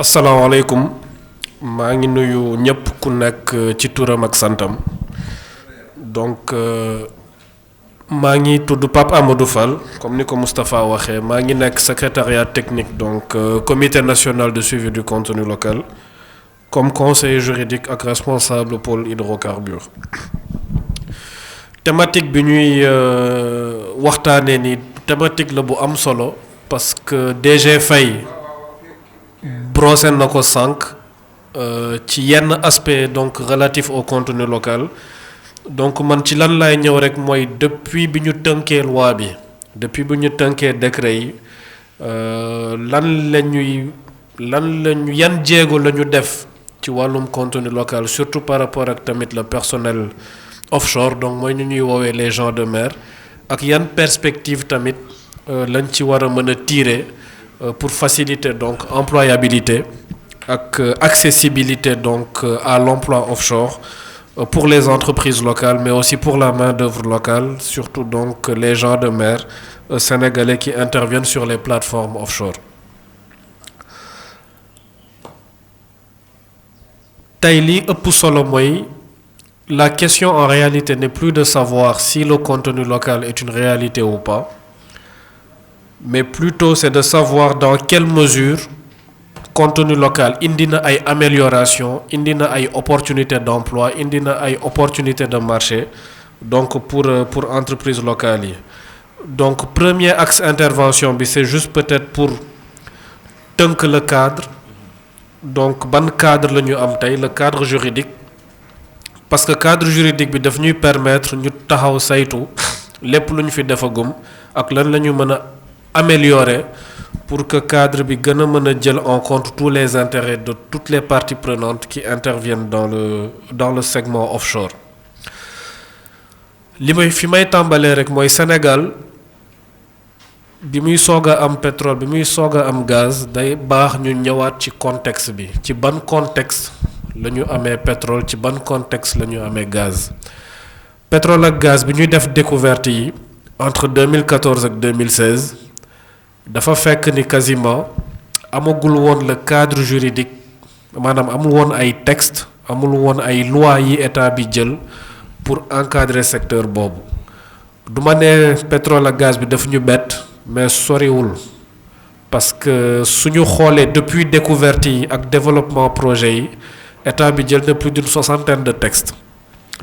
asalaamaaleykum maa ngi nuyu ñëpp ku nekk ci turam ak santam donc maa ngi tudd Pape Amadou Fall comme ni ko Moustapha waxee maa ngi nekk secrétariat technique donc comité national de suivi du contenu local comme conseiller juridique ak responsable pôle hydrocarbures. Thématique bi ñuy waxtaanee ni thématique la bu am solo parce que DG Faye brossé na ko sànq ci yenn aspect donc relatif au contenu local donc man ci lan laay ñëw rek mooy depuis bi ñu tënkee loi bi depuis bi ñu tënkee décret yi lan lañu yan jéego la ñu def ci wàllum contenu local surtout par rapport ak tamit le personnel offshore donc mooy ñu ñuy woowee les gens de mer ak yan perspective tamit lañ ci war a mën a tirer pour faciliter donc employabilité ak accessibilité donc à l'emploi offshore pour les entreprises locales mais aussi pour la main-d'œuvre locale surtout donc les gens de mer sénégalais qui interviennent sur les plateformes offshore. Tey li ëpp solo mooy la question en réalité n'est plus de savoir si le contenu local est une réalité ou pas, mais plutôt c'est de savoir dans quelle mesure contenu local indi na ay amélioration indi na ay opportunités d'emploi indi na ay opportunités de marché donc pour entreprises locales yi. Donc premier axe intervention bi c'est juste peut-être pour tënk le cadre donc ban cadre la ñu am tey le cadre juridique parce que cadre juridique bi daf ñuy permettre ñu taxaw saytu lépp lu ñu fi defagum ak lan la ñu mën a améliorer pour que cadre bi gën a mën a jël en compte tous les intérêts de toutes les parties prenantes qui interviennent dans le segment offshore. Fi may tàmbalee rek mooy Sénégal bi muy soog a am pétrole bi muy soog a am gaz day baax ñu ñëwaat ci contexte bi ci ban contexte la ñu amee pétrole ci ban contexte la ñu amee gaz. Pétrole ak gaz bi ñuy def découverte yi entre 2014 ak 2016 dafa fekk ni quasiment amagul woon le cadre juridique maanaam amul woon ay texte amul woon ay loi yi état bi jël pour encadrer secteur boobu du ma ne pétrole ak gaz bi daf ñu bett mais soriwul parce que suñu xoolee depuis découverte yi ak développement projet yi état bi jël na plus d'une soixantaine de textes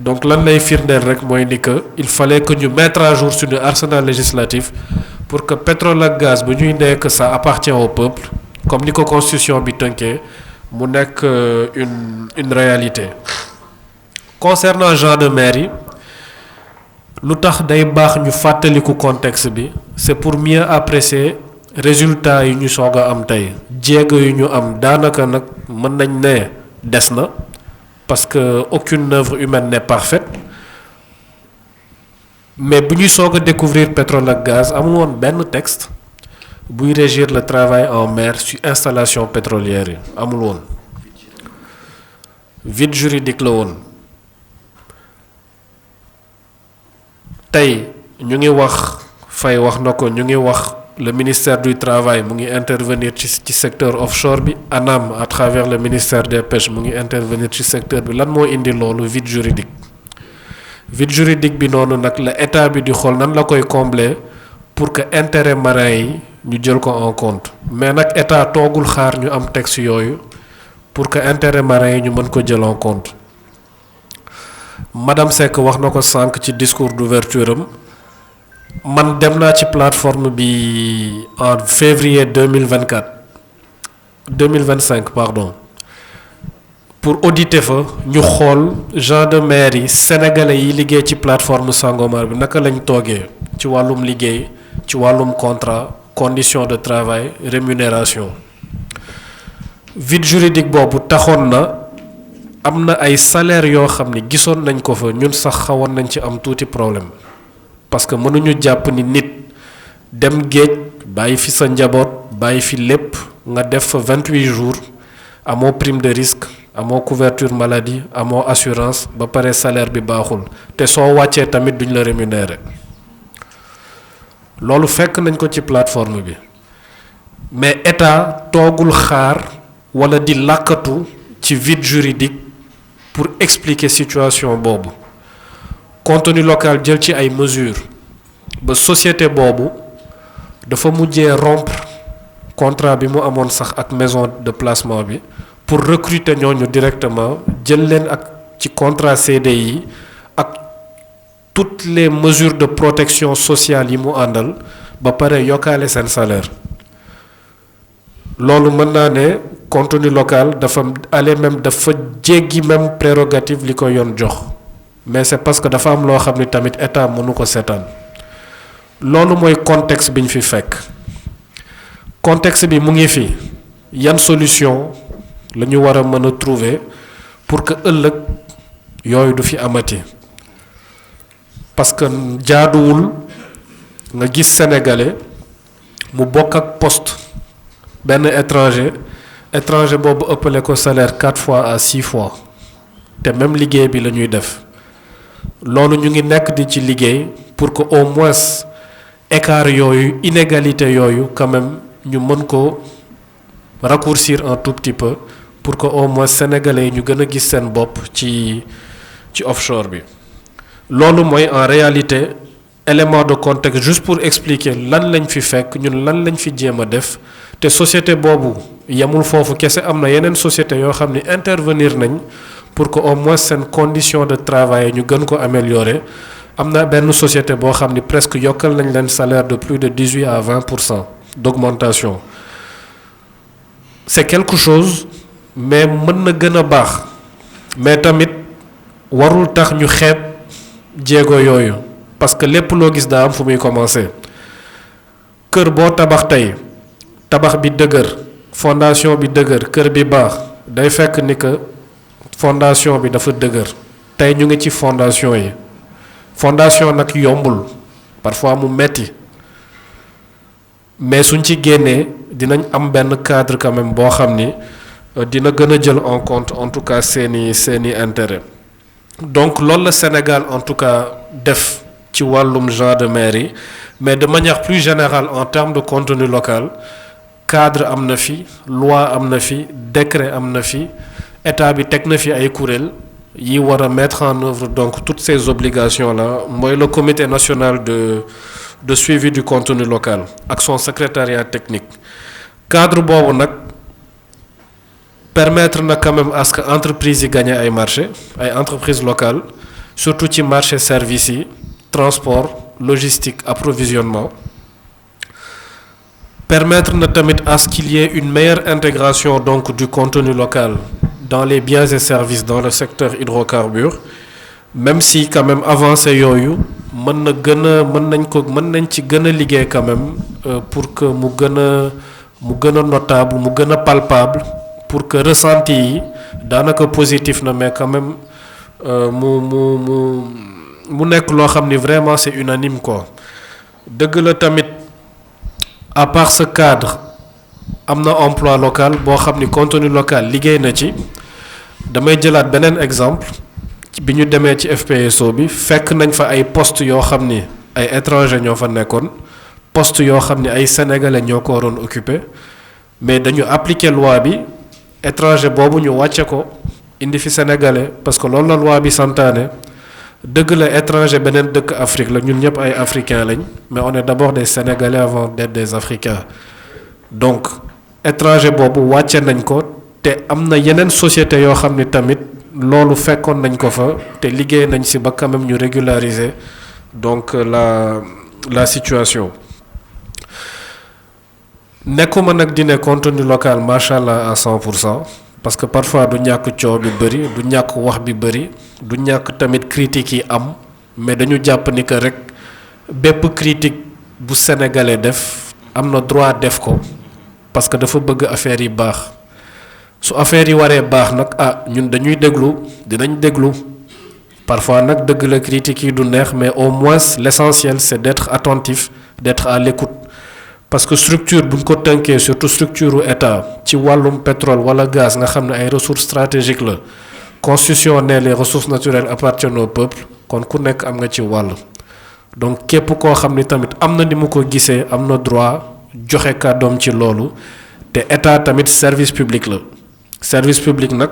donc lan lay firndeel rek mooy ni que il fallait que ñu mettre à jour suñu arsenal législatif pour que pétrole ak gaz bu ñuy nekk ça appartient au peuple comme ni ko constitution bi tënkee mu nekk une réalité. Concernant gens de mer yi lu tax day baax ñu fàttaliku contexte bi c'est pour mieux apprécier résultats yi ñu soog a am tey jéego yu ñu am daanaka nag mën nañ ne des na parce que aucune œuvre humaine n'est parfaite. Mais bu ñuy soog a découvrir pétrole ak gaz amul woon benn texte buy régir le travail en mer sur installation pétrolière yi amul woon vide juridique la woon. Tey ñu ngi wax Faye wax na ko ñu ngi wax le ministère du travail mu ngi intervenir ci secteur offshore bi ANAM à travers le ministère des pêches mu ngi intervenir ci secteur bi lan moo indi loolu vide juridique. Vide juridique bi noonu nag la état bi di xool nan la koy combler pour que intérêt marin yi ñu jël ko en compte mais nag état toogul xaar ñu am texte yooyu pour que intérêt marin yi ñu mën ko jël en compte. Madame Seck wax na ko sànq ci discours d'ouverture am man dem naa ci plateforme bi en février 2025 pardon. Pour auditer fa ñu xool gens de mer yi sénégalais yi liggéey ci plateforme Sangomar bi naka lañ toogee ci wàllum liggéey ci wàllum contrat conditions de travail rémunération. Vide juridique boobu taxoon na am na ay salaires yoo xam ni gisoon nañ ko fa ñun sax xawoon nañ ci am tuuti problème parce que mënuñu jàpp ni nit dem géej bàyyi fi sa njaboot bàyyi fi lépp nga def fa 28 jours amoo prime de risque. amoo couverture maladie amoo assurance ba pare salaire bi baaxul te soo wàccee tamit duñ la rémunérer loolu fekk nañ ko ci plateforme bi mais état toogul xaar wala di làkkatu ci vide juridique pour expliquer situation boobu. Contenu local jël ci ay mesures ba société boobu dafa mujjee rompre contrat bi mu amoon sax ak maison de placement bi pour recruter ñooñu directement jël leen ak ci contrat CDI ak toutes les mesures de protection sociale yi mu àndal ba pare yokkaale seen salaire. loolu mën naa ne contenu local dafa aller même dafa jéggi même prérogative li ko yoon jox mais c'est parce que dafa am loo xam ni tamit état mënu ko seetaan. loolu mooy contexte bi ñu fi fekk contexte bi mu ngi fi yan solution la ñu war a mën a trouver pour que ëllëg yooyu du fi amati parce que jaaduwul nga gis sénégalais mu bokk ak poste benn étranger boobu ëppale ko salaire 4 fois à 6 fois te même liggéey bi la ñuy def loolu ñu ngi nekk di ci liggéey pour que au moins écart yooyu inégalité yooyu quand même ñu mën ko raccourcir un tout petit peu pour que au moins sénégalais yi ñu gën a gis seen bopp ci offshore bi. loolu mooy en réalité élément de contexte juste pour expliquer lan lañ fi fekk ñun lan lañ fi jéem a def te société boobu yemul foofu kese am na yeneen société yoo xam ni intervenir nañ pour que au moins seen condition de travail ñu gën ko améliorer. am na benn société boo xam ni presque yokkal nañ leen salaire de plus de 18 à 20% d'augmentation. C'est quelque chose mais mën na gën a baax mais tamit warul tax ñu xeeb jéego yooyu parce que lépp loo gis daa am fu muy commencer. kër boo tabax tey tabax bi dëgër fondation bi dëgër kër bi baax day fekk ni que fondation bi dafa dëgër tey ñu ngi ci fondation yi. fondation nag yombul parfois mu metti mais suñ ci génnee dinañ am benn cadre quand même boo xam ni dina gën a jël en compte en tout cas seeni intérêt. donc loolu la Sénégal en tout cas def ci wàllum gendarmerie mais de manière plus générale en termes de contenu local cadre am na fi loi am na fi décret am na fi état bi teg na fi ay kuréel yi war a mettre en œuvre donc toutes ces obligations là mooy le comité national de suivi du contenu local ak son secrétariat technique. cadre boobu nag permettre na quand même à ce que entreprises yi gagner ay marché ay entreprises locales surtout ci marché services yi transport logistique approvisionnement. permettre na tamit à ce qu'il y ait une meilleure intégration donc du contenu local dans les biens et services dans le secteur hydrocarbures même si quand même avancé yooyu mën nañ ci gën a liggéey quand même pour que mu gën a notable mu gën a palpable pour que ressenti yi daanaka positif na mais quand même mu nekk loo xam ni vraiment c'est unanime quoi. dëgg la tamit à part ce cadre am na emploi local boo xam ni contenu local liggéey na ci. damay jëlaat beneen exemple bi ñu demee ci FPSO bi fekk nañ fa ay postes yoo xam ni ay étrangers ñoo fa nekkoon postes yoo xam ni ay sénégalais ñoo ko waroon occuper mais dañu appliquer loi bi étranger boobu ñu wàcce ko indi fi sénégalais parce que loolu la loi bi santaane dëgg la étranger beneen dëkk Afrique la ñun ñëpp ay africains lañ mais on est d'abord des sénégalais avant d'être des africains donc étranger boobu wàcce nañ ko. te am na yeneen société yoo xam ni tamit loolu fekkoon nañ ko fa te liggéey nañ ci ba quand même ñu régulariser donc la situation. nekkuma nag di ne contenu local macha allah à 100% parce que parfois du ñàkk coow bi bëri du ñàkk wax bi bëri du ñàkk tamit critiques yi am mais dañu jàpp ni que rek bépp critique bu sénégalais def am na droit def ko parce que dafa bëgg affaire yi baax. su affaire yi waree baax nag ñun dañuy dinañ déglu parfois nag dëgg la critiques yi du neex mais au moins l'essentiel c'est d'être attentif d'être à l'écoute parce que structure buñ ko tënkee surtout structure u état ci wàllum pétrole wala gaz nga xam ne ay ressources stratégiques la constitution ne les ressources naturelles appartiennent au peuple kon ku nekk am nga ci wàll donc képp koo xam ni tamit am na ni mu ko gisee am na droit joxe kàddoom ci loolu te état tamit service public la service public nag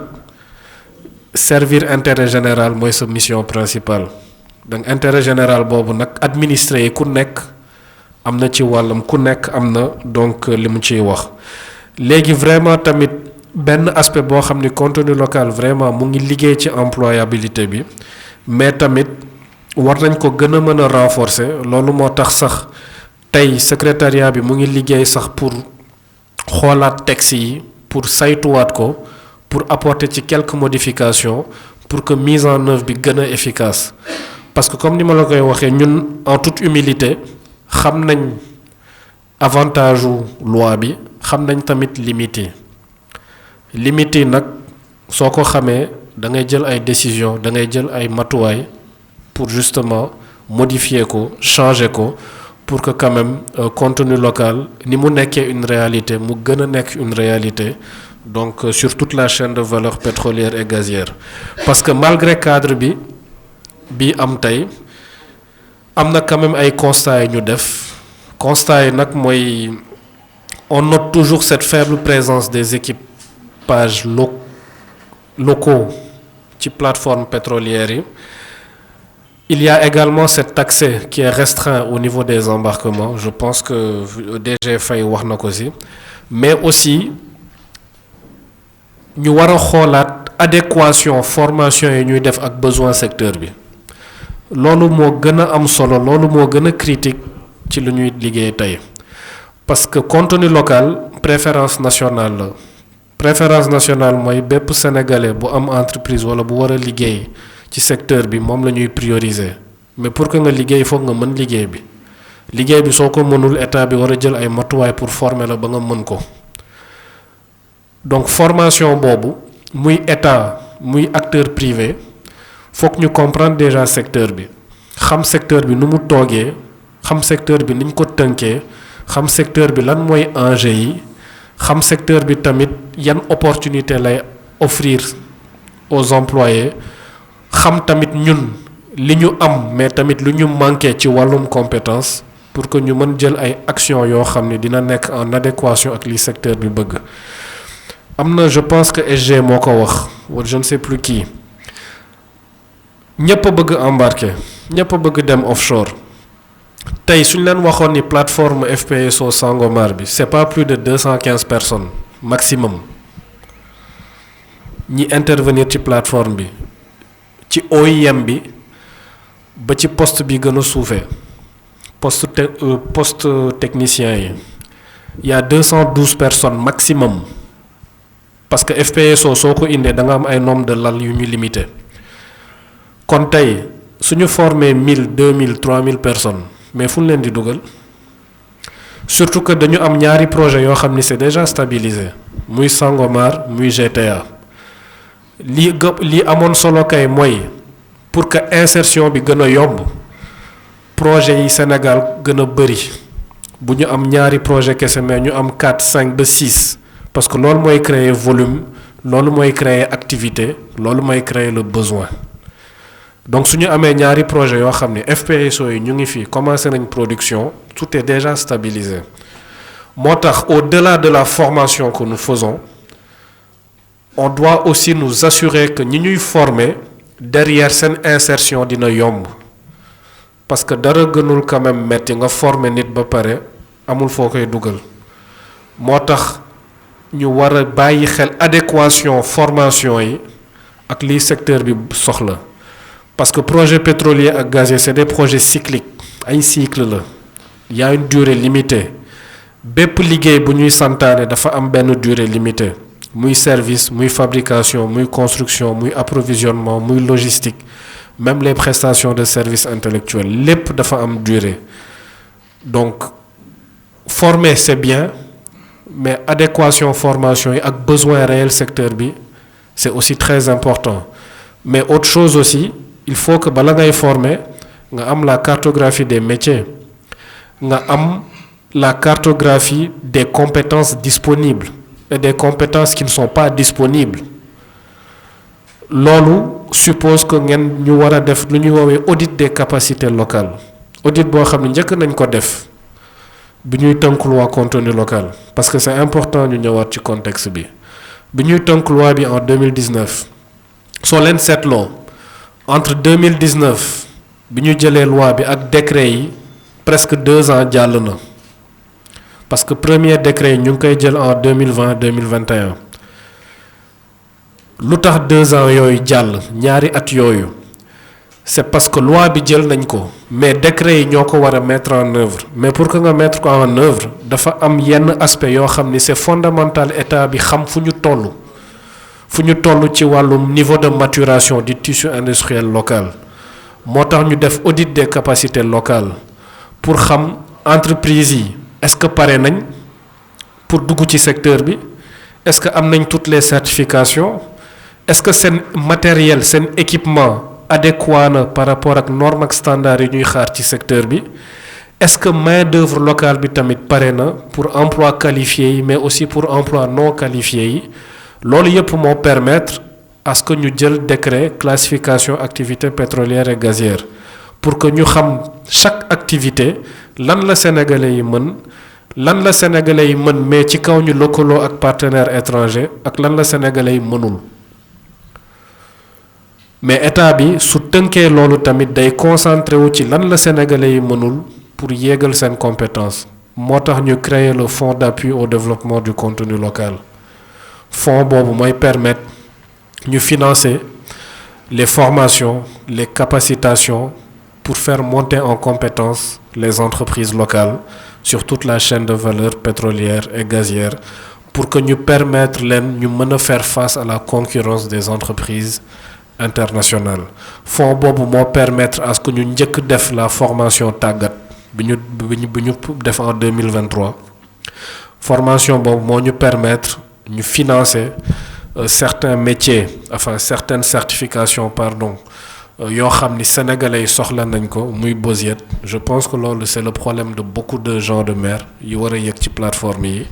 servir intérêt général mooy sa mission principale donc intérêt général boobu nag administré yi ku nekk am na ci wàllam ku nekk am na donc li mu ciy wax léegi vraiment tamit benn aspect boo xam ni contenu local vraiment mu ngi liggéey ci employabilité bi mais tamit war nañ ko gën a mën a renforcer loolu moo tax sax tey secrétariat bi mu ngi liggéey sax pour xoolaat texte yi pour saytuwaat ko pour apporter ci quelques modifications pour que mise en œuvre bi gën a efficace parce que comme ni ma la koy waxee ñun en toute humilité xam nañ avantage u loi bi xam nañ tamit limite yi nag soo ko xamee da ngay jël ay décisions da ngay jël ay matuwaay pour justement modifier ko changer ko pour que quand même contenu local ni mu nekkee une réalité mu gën a nekk une réalité donc sur toute la chaîne de valeur pétrolière et gazière parce que malgré cadre bi am tey am na quand même ay constats yi ñu def constats yi nag mooy on note toujours cette faible présence des équipages locaux ci plateforme pétrolière yi. Il y a également cet accès qui est restreint au niveau des embarquements. Je pense que DG Faye wax na ko si mais aussi ñu war a xoolaat adéquation formation yi ñuy def ak besoin secteur bi loolu moo gën a am solo loolu moo gën a critique ci lu ñuy liggéey tey parce que contenu local préférence nationale mooy bépp sénégalais bu am entreprise wala bu war a liggéey ci secteur bi moom la ñuy prioriser mais pour que nga liggéey foog nga mën liggéey bi soo ko mënul état bi war a jël ay matuwaay pour former la ba nga mën ko donc formation boobu muy état muy acteur privé foog ñu comprendre déjà secteur bi xam secteur bi nu mu toogee xam secteur bi niñ ko tënkee xam secteur bi lan mooy enjeu yi xam secteur bi tamit yan opportunité lay offrir aux employés xam tamit ñun li ñu am mais tamit lu ñu manqué ci wàllum compétence pour que ñu mën jël ay actions yoo xam ne dina nekk en adéquation ak li secteur bi bëgg am na je pense que SG moo ko wax wala je ne sais plus qui ñëpp a bëgg embarquer ñëpp a bëgg dem offshore tey suñ leen waxoon ni plateforme FPSO Sangomar bi c'est pas plus de 215 personnes maximum ñi intervenir ci plateforme bi ci OIM bi ba ci poste bi gën a suufee poste technicien yi y a 212 personnes maximum parce que FPSO soo ko indee da nga am ay nombre de lal yu ñu limité kon tey suñu formé 1000 2000 3000 personnes mais fu ñu leen di dugal surtout que dañu am ñaari projet yoo xam ni c'est déjà stabilisé muy Sangomar muy GTA li amoon solo kay mooy pour que insertion bi gën a yomb projet yi Sénégal gën a bëri bu ñu am ñaari projet kese mais ñu am 4 5 ba 6 parce que loolu mooy créer volume loolu mooy créer activité loolu mooy créer le besoin donc su ñu amee ñaari projet yoo xam ne FPSO yi ñu ngi fi commencé nañ production tout est déjà stabilisé moo tax au-delà de la formation que nous faisons on doit aussi nous assurer que ñi ñuy former derrière seen insertion dina yomb parce que dara gënul quand même metti nga former nit ba pare amul foo koy dugal moo tax ñu war a bàyyi xel adéquation formation yi ak li secteur bi soxla parce que projet pétrolier ak gazier c'est des projets cycliques ay cycle la y a une durée limitée bépp liggéey bu ñuy santaane dafa am benn durée limitée muy service muy fabrication muy construction muy approvisionnement muy logistique même les prestations de services intellectuels lépp dafa am durée donc former c'est bien mais adéquation formation yi ak besoin réel secteur bi c'est aussi très important mais autre chose aussi il faut que bala ngay former nga am la cartographie des métiers nga am la cartographie des compétences disponibles et des compétences qui ne sont pas disponibles loolu suppose que ngeen ñu war a def lu ñuy woowee audit des capacités locales audit boo xam ne njëkk nañ ko def bi ñuy tënk loi contenu local parce que c'est important ñu ñëwaat ci contexte bi bi ñuy tënk loi bi en 2019 soo leen seetloo entre 2019 bi ñu jëlee loi bi ak décret yi presque 2 ans jàll na parce que premier décret yi ñu ngi koy jël en 2020 2021 lu tax 2 ans yooyu jàll ñaari at yooyu c'est parce que loi bi jël nañ ko mais décret yi ñoo ko war a mettre en œuvre mais pour que nga mettre ko en œuvre dafa am yenn aspect yoo xam ni c'est fondamental état bi xam fu ñu toll ci wàllum niveau de maturation du tissu industriel local moo tax ñu def audit des capacités locales pour xam entreprise yi est-ce que pare nañ pour dugg ci secteur bi est-ce que am nañ toutes les certifications est-ce que seen matériel seen équipement adéquat na par rapport ak normes ak standards yi ñuy xaar ci secteur bi est-ce que main-d'œuvre locale bi tamit pare na pour emploi qualifié yi mais aussi pour emploi non qualifié yi loolu yëpp moo permettre à ce que ñu jël décret classification activité pétrolière et gazière pour que ñu xam chaque activité lan la sénégalais yi mën mais ci kaw ñu lëkkaloo ak partenaires étrangers ak lan la sénégalais yi mënul mais état bi su tënkee loolu tamit day concentré wu ci lan la sénégalais yi mënul pour yéegal seen compétence moo tax ñu créer le fonds d'appui au développement du contenu local fonds boobu mooy permettre ñu financer les formations les capacitations pour faire monter en compétence les entreprises locales sur toute la chaîne de valeur pétrolière et gazière pour que ñu permettre leen ñu mën a faire face à la concurrence des entreprises internationales fonds boobu moo permettre à ce que ñu njëkk def la formation tàggat bi ñu def en 2023 formation boobu moo ñu permettre ñu financer certains métiers certaines certifications yoo xam ni sénégalais yi soxla nañ ko muy BOSIET je pense que loolu c'est le problème de beaucoup de gens de mer yi war a yëg ci plateforme yi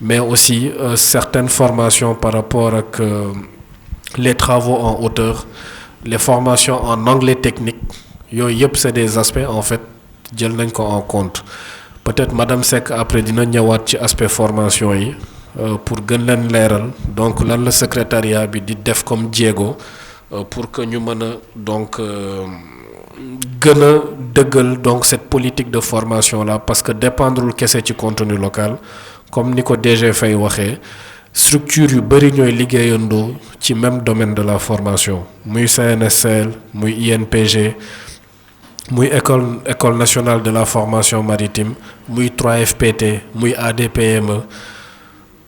mais aussi certaines formations par rapport ak les travaux en hauteur les formations en anglais technique yooyu yëpp c'est des aspects en fait jël nañ ko en compte peut-être madame Seck après dina ñëwaat ci aspect formation yi pour gën leen leeral donc lan la secrétariat bi di def comme jéego pour que ñu mën a donc gën a dëggal donc cette politique de formation là parce que dépendrul kese ci contenu local comme ni ko DG Faye waxee structure yu bëri ñooy liggéeyandoo ci même domaine de la formation muy CNSL muy INPG muy école nationale de la formation maritime muy 3FPT muy ADPME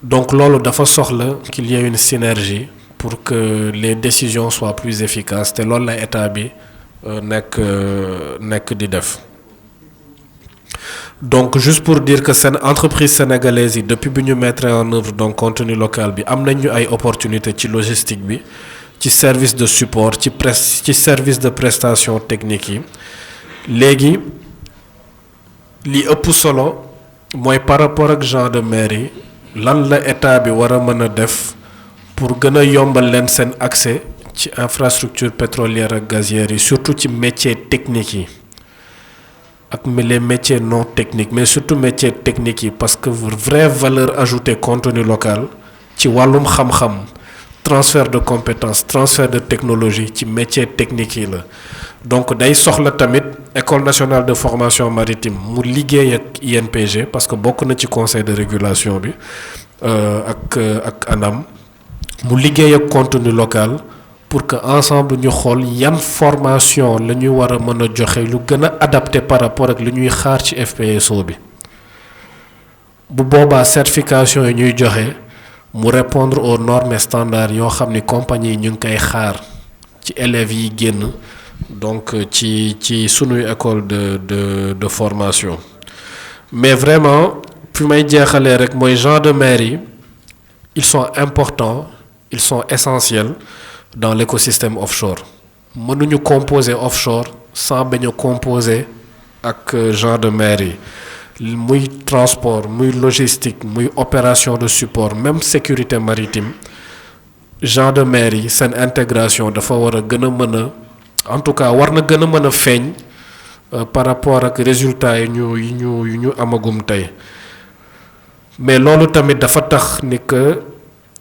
donc loolu dafa soxla qu'il y ait une synergie pour que les décisions soient plus efficaces te loolu la état bi nekk di def donc juste pour dire que seen entreprise sénégalaise yi depuis bi ñu mettre en œuvre donc contenu local bi am nañu ay opportunités ci logistique bi ci service de support ci service de prestation technique yi léegi li ëpp solo mooy par rapport ak gens de mer yi lan la état bi war a mën a def pour gën a yombal leen seen accès ci infrastructure pétrolière ak gazière yi surtout ci métier technique yi ak les métiers non techniques mais surtout métiers techniques yi parce que vraie valeur ajoutée contenu local ci wàllum xam-xam transfert de compétences transfert de technologie ci métiers techniques yi la donc day soxla tamit école nationale de formation maritime mu liggéey ak INPG parce que bokk na ci conseil de régulation bi ak ANAM mu liggéey ak contenu local pour que ensemble ñu xool yan formation la ñuy war a mën a joxe lu gën a adapté par rapport ak li ñuy xaar ci FPSO bi bu boobaa certification yi ñuy joxe mu répondre aux normes et standards yoo xam ni compagnie yi ñu ngi koy xaar ci élèves yi génn donc ci sunuy école de formation mais vraiment fi may jeexalee rek mooy gens de mer yi ils sont importants ils sont essentiels dans l'écosystème offshore mënuñu composer offshore sans bañ a composer ak gens de mer yi muy transport muy logistique muy opération de support même sécurité maritime gens de mer yi seen intégration dafa war a gën a mën a en tout cas war na gën a mën a feeñ par rapport ak résultats yi ñu amagum tey mais loolu tamit dafa tax ni que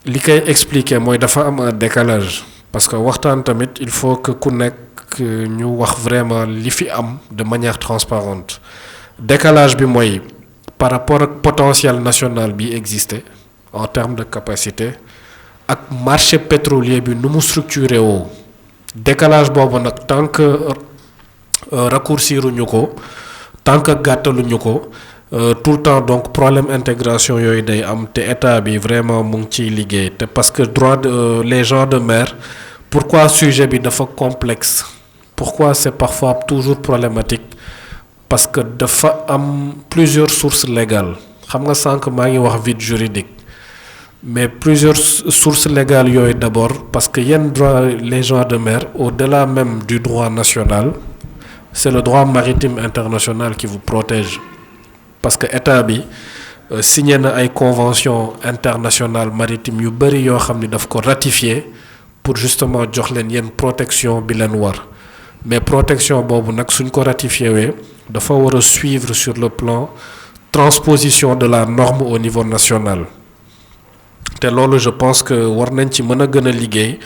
li koy expliquer mooy dafa am un décalage parce que waxtaan tamit il faut que ku nekk ñu wax vraiment li fi am de manière transparente décalage bi mooy par rapport ak potentiel national bi existé en termes de capacité ak marché pétrolier bi nu mu structuré woo décalage boobu nag tant que raccourciruñu ko tant que gàttaluñu ko tout le temps donc problème intégration yooyu day am te état bi vraiment mu ngi ciy liggéey te parce que les gens de mer pourquoi sujet bi dafa complexe pourquoi c'est parfois toujours problématique parce que dafa am plusieurs sources légales xam nga sànq maa ngi wax vide juridique mais plusieurs sources légales yooyu d'abord parce que yenn droit les gens de mer au-delà même du droit national c'est le droit maritime international qui vous protège parce que état bi signé na ay convention internationale maritime yu bari yoo xam ni daf ko ratifié pour justement jox leen yenn protection bi leen war mais protection boobu nag suñ ko ratifié wee dafa war a suivre sur le plan transposition de la norme au niveau national te loolu je pense que war nañ ci mën a gën a liggéey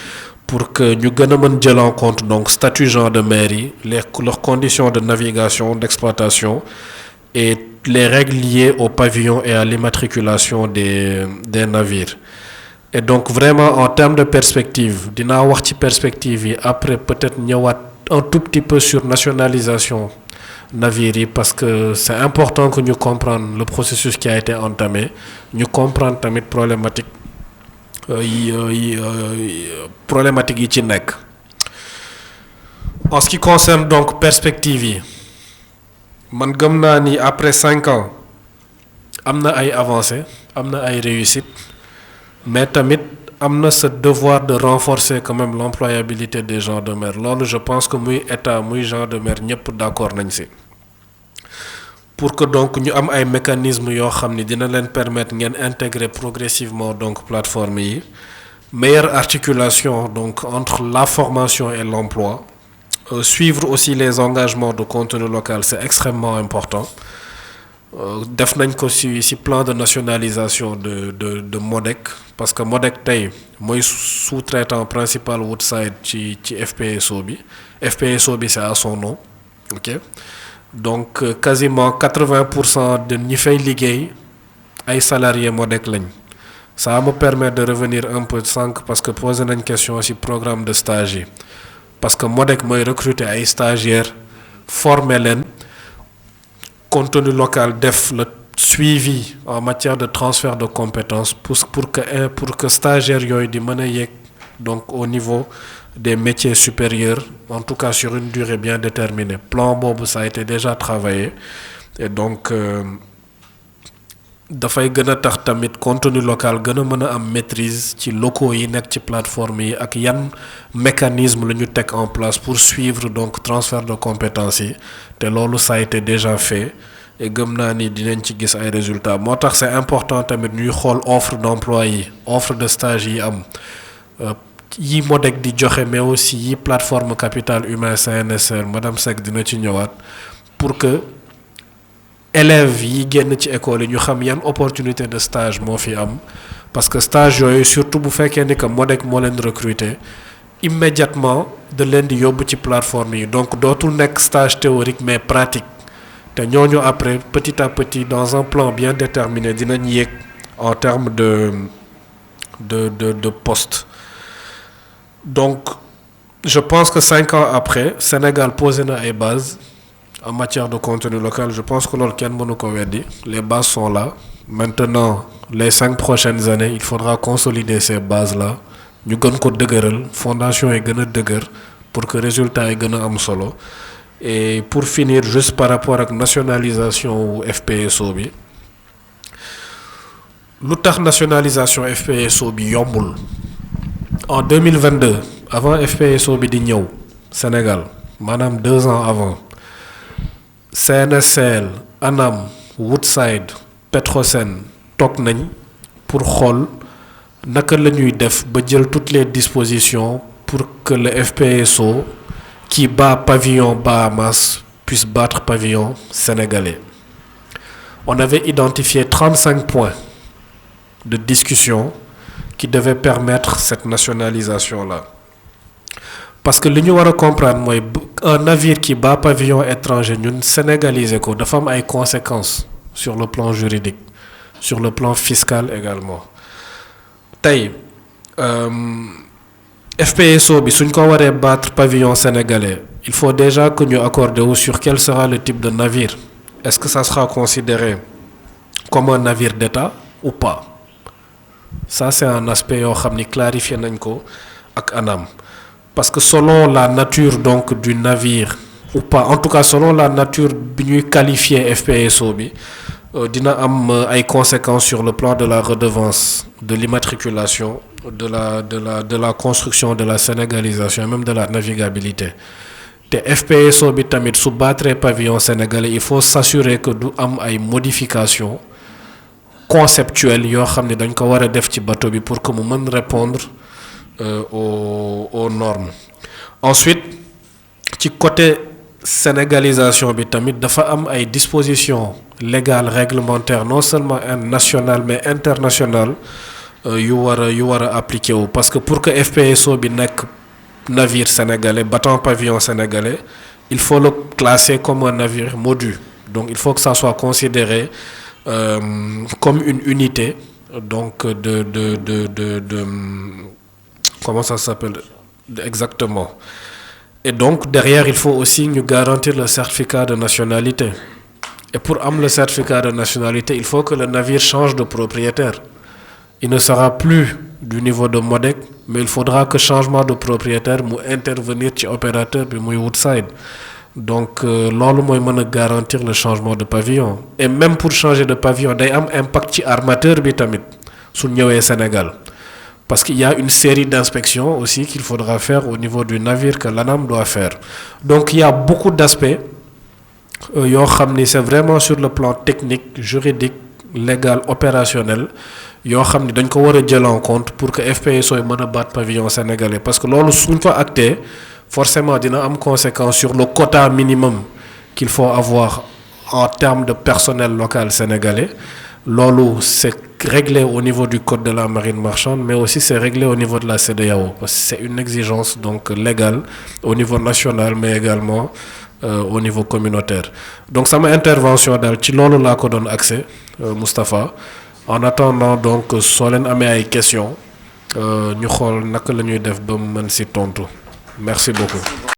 pour que ñu gën a mën jël en compte donc statut gens de mer yi leurs conditions de navigation d'exploitation et les règles liées au pavillon et à l'immatriculation des navires et donc vraiment en termes de perspective dinaa wax ci perspective yi après peut-être ñëwaat un tout petit peu sur nationalisation navires yi parce que c'est important que ñu comprendre le processus qui a été entamé ñu comprendre tamit problématique yi ci nekk en ce qui concerne donc perspective yi man gëm naa ni après 5 ans am na ay avancées am na ay réussites mais tamit am na ce devoir de renforcer quand même l'employabilité des gens de mer loolu je pense que muy état muy gens de mer ñëpp d'accord nañ ci pour que donc ñu am ay mécanismes yoo xam ni dina leen permettre ngeen intégrer progressivement donc plateforme yi meilleure articulation donc entre la formation et l'emploi suivre aussi les engagements de contenu local c'est extrêmement important def nañ ko ci plan de nationalisation de MODEC parce que MODEC tey mooy sous-traitant principal Woodside ci FPSO bi c'est à son nom ok donc quasiment 80% de ñi fay liggéey ay salariés MODEC lañ ça me permet de revenir un peu sànq parce que posé nañ question ci programme de stage yi parce que MODEC mooy recruter ay stagiaires former leen contenu local def le suivi en matière de transfert de compétences pour que stagiaires yooyu di mën a yegg donc au niveau des métiers supérieurs en tout cas sur une durée bien déterminée plan boobu ça a été déjà travaillé et donc dafay gën a tax tamit contenu local gën a mën a am maîtrise ci locaux yi nekk ci plateforme yi ak yan mécanisme la ñu teg en place pour suivre donc transfert de compétences yi te loolu ça a été déjà fait et gëm naa ni dinañ ci gis ay résultats moo tax c'est important tamit ñuy xool offre d'emploi yi offre de stage yi am yi MODEC di joxe mais aussi yi plateforme capital humain CNSR madame Seck dina ci ñëwaat pour que élèves yi génn ci école yi ñu xam yan opportunité de stage moo fi am parce que stage yooyu surtout bu fekkee ni que MODEC moo leen recruter immédiatement da leen di yóbbu ci plateforme yi donc dootul nekk stage théorique mais pratique te ñooñu après petit à petit dans un plan bien déterminé dinañ yéeg en termes de poste donc je pense que 5 ans après Sénégal posé na ay bases en matière de contenu local je pense que loolu kenn mënu ko weddi les bases sont là maintenant les 5 prochaines années il faudra consolider ces bases là ñu gën ko dëgëral fondation yi gën a dëgër pour que résultat yi gën a am solo et pour finir juste par rapport ak nationalisation wu FPSO bi lu tax nationalisation FPSO bi yombul en 2022 avant FPSO bi di ñëw Sénégal maanaam 2 ans avant CNSL ANAM Woodside Petrosen toog nañ pour xool naka la ñuy def ba jël toutes les dispositions pour que le FPSO qui bat pavillon Bahamas puisse battre pavillon sénégalais. On avait identifié 35 points de discussion qui devait permettre cette nationalisation-là. Parce que li ñu war a comprendre mooy un navire qui bat pavillon étranger ñun sénégaliser ko dafa am ay conséquences sur le plan juridique, sur le plan fiscal également. Tey FPSO bi suñ ko waree battre pavillon sénégalais, il faut déjà que ñu accorder wu sur quel sera le type de navire. Est-ce que ça sera considéré comme un navire d'État ou pas? Ça c'est un aspect yoo xam ni clarifié nañ ko ak ANAM. Parce que selon la nature donc du navire ou pas, en tout cas selon la nature bi ñuy qualifier FPSO bi, dina am ay conséquences sur le plan de la redevance, de l'immatriculation, de la construction, de la sénégalisation et même de la navigabilité. Te FPSO bi tamit su battre pavillon sénégalais, il faut s'assurer que du am ay modifications conceptuelles yoo xam ne dañ ko war a def ci bateau bi pour que mu mën répondre aux normes. Ensuite, ci côté sénégalisation bi tamit dafa am ay dispositions légales réglementaires non seulement nationales mais internationales yu war a appliquer wu parce que pour que FPSO bi nekk navire sénégalais battant pavillon sénégalais, il faut le classer comme un navire MODU. Donc il faut que ça soit considéré comme une unité donc de comment ça s'appelle exactement. Et donc derrière il faut aussi nous garantir le certificat de nationalité. Et pour avoir le certificat de nationalité, il faut que le navire change de propriétaire. Il ne sera plus du niveau de MODEC, mais il faudra que changement de propriétaire mu intervenir ci opérateur bi muy Woodside. Donc loolu mooy mën a garantir le changement de pavillon. Et même pour changer de pavillon day am impact ci armateur bi tamit su ñëwee Sénégal. Parce qu'il y a une série d'inspections aussi qu'il faudra faire au niveau du navire que l'ANAM doit faire. Donc il y a beaucoup d'aspects yoo xam ni c'est vraiment sur le plan technique, juridique, légal, opérationnel yoo xam ni dañ ko war a jël en compte pour que FPSO yi mën a battre pavillon sénégalais. Parce que loolu suñ ko acté forcément dina am conséquence sur le quota minimum qu'il faut avoir en termes de personnel local sénégalais. Loolu c'est réglé au niveau du code de la marine marchande, mais aussi c'est réglé au niveau de la CEDEAO. Parce que c'est une exigence donc légale au niveau national, mais également au niveau communautaire. Donc sama intervention daal ci loolu laa ko doon accès Moustapha. En attendant donc soo leen amee ay questions ñu xool naka la ñuy def ba mën ci tontu. Merci beaucoup.